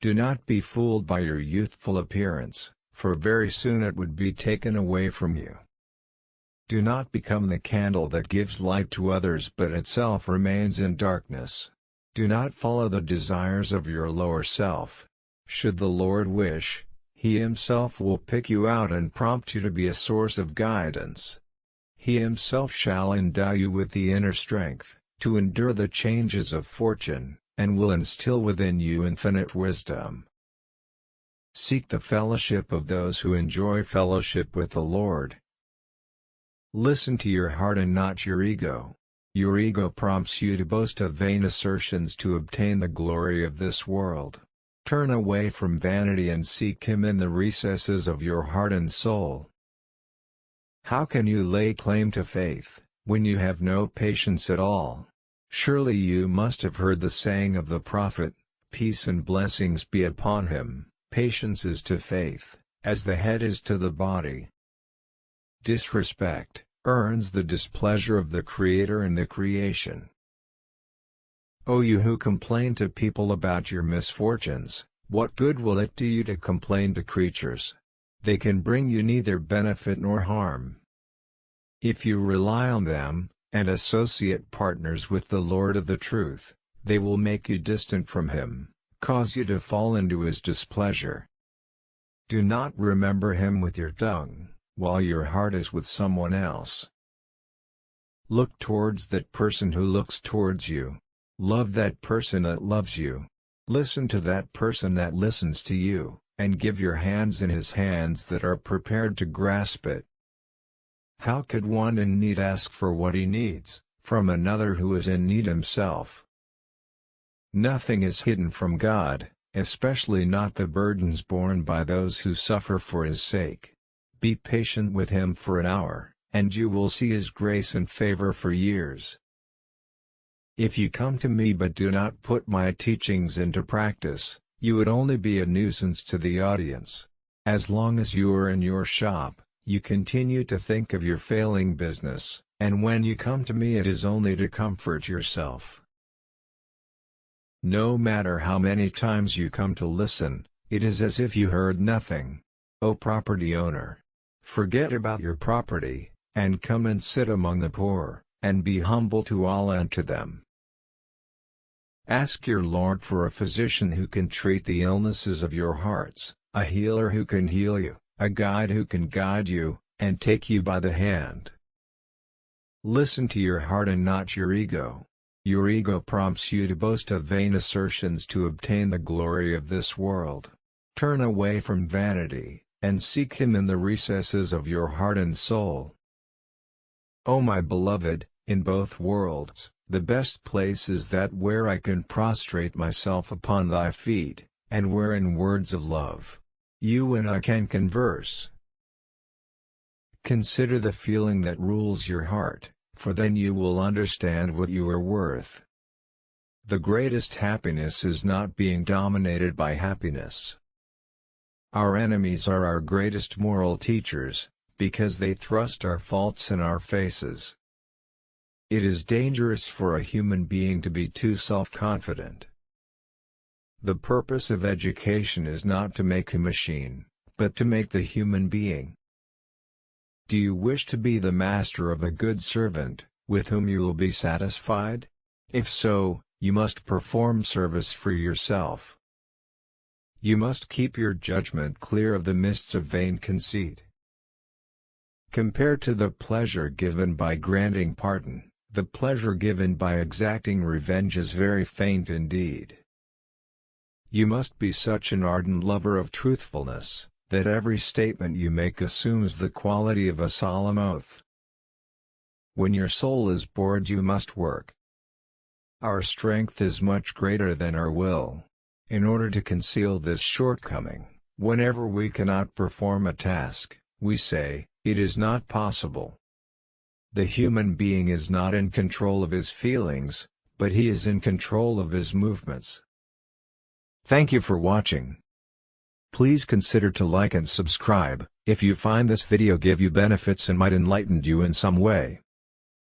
Do not be fooled by your youthful appearance, for very soon it would be taken away from you. Do not become the candle that gives light to others but itself remains in darkness. Do not follow the desires of your lower self. Should the Lord wish, He Himself will pick you out and prompt you to be a source of guidance. He Himself shall endow you with the inner strength to endure the changes of fortune, and will instill within you infinite wisdom. Seek the fellowship of those who enjoy fellowship with the Lord. Listen to your heart and not your ego. Your ego prompts you to boast of vain assertions to obtain the glory of this world. Turn away from vanity and seek Him in the recesses of your heart and soul. How can you lay claim to faith, when you have no patience at all? Surely you must have heard the saying of the prophet, "Peace and blessings be upon him, patience is to faith, as the head is to the body." Disrespect earns the displeasure of the Creator and the creation. O you who complain to people about your misfortunes, what good will it do you to complain to creatures? They can bring you neither benefit nor harm. If you rely on them, and associate partners with the Lord of the truth, they will make you distant from Him, cause you to fall into His displeasure. Do not remember Him with your tongue, while your heart is with someone else. Look towards that person who looks towards you. Love that person that loves you. Listen to that person that listens to you, and give your hands in his hands that are prepared to grasp it. How could one in need ask for what he needs, from another who is in need himself? Nothing is hidden from God, especially not the burdens borne by those who suffer for His sake. Be patient with Him for an hour, and you will see His grace and favor for years. If you come to me but do not put my teachings into practice, you would only be a nuisance to the audience. As long as you are in your shop, you continue to think of your failing business, and when you come to me it is only to comfort yourself. No matter how many times you come to listen, it is as if you heard nothing. O property owner! Forget about your property, and come and sit among the poor, and be humble to Allah and to them. Ask your Lord for a physician who can treat the illnesses of your hearts, a healer who can heal you, a guide who can guide you, and take you by the hand. Listen to your heart and not your ego. Your ego prompts you to boast of vain assertions to obtain the glory of this world. Turn away from vanity, and seek Him in the recesses of your heart and soul. O my beloved, in both worlds, the best place is that where I can prostrate myself upon thy feet, and where in words of love, you and I can converse. Consider the feeling that rules your heart, for then you will understand what you are worth. The greatest happiness is not being dominated by happiness. Our enemies are our greatest moral teachers, because they thrust our faults in our faces. It is dangerous for a human being to be too self-confident. The purpose of education is not to make a machine, but to make the human being. Do you wish to be the master of a good servant, with whom you will be satisfied? If so, you must perform service for yourself. You must keep your judgment clear of the mists of vain conceit. Compared to the pleasure given by granting pardon, the pleasure given by exacting revenge is very faint indeed. You must be such an ardent lover of truthfulness, that every statement you make assumes the quality of a solemn oath. When your soul is bored you must work. Our strength is much greater than our will. In order to conceal this shortcoming, whenever we cannot perform a task, we say, "It is not possible." The human being is not in control of his feelings, but he is in control of his movements. Thank you for watching. Please consider to like and subscribe, if you find this video give you benefits and might enlighten you in some way.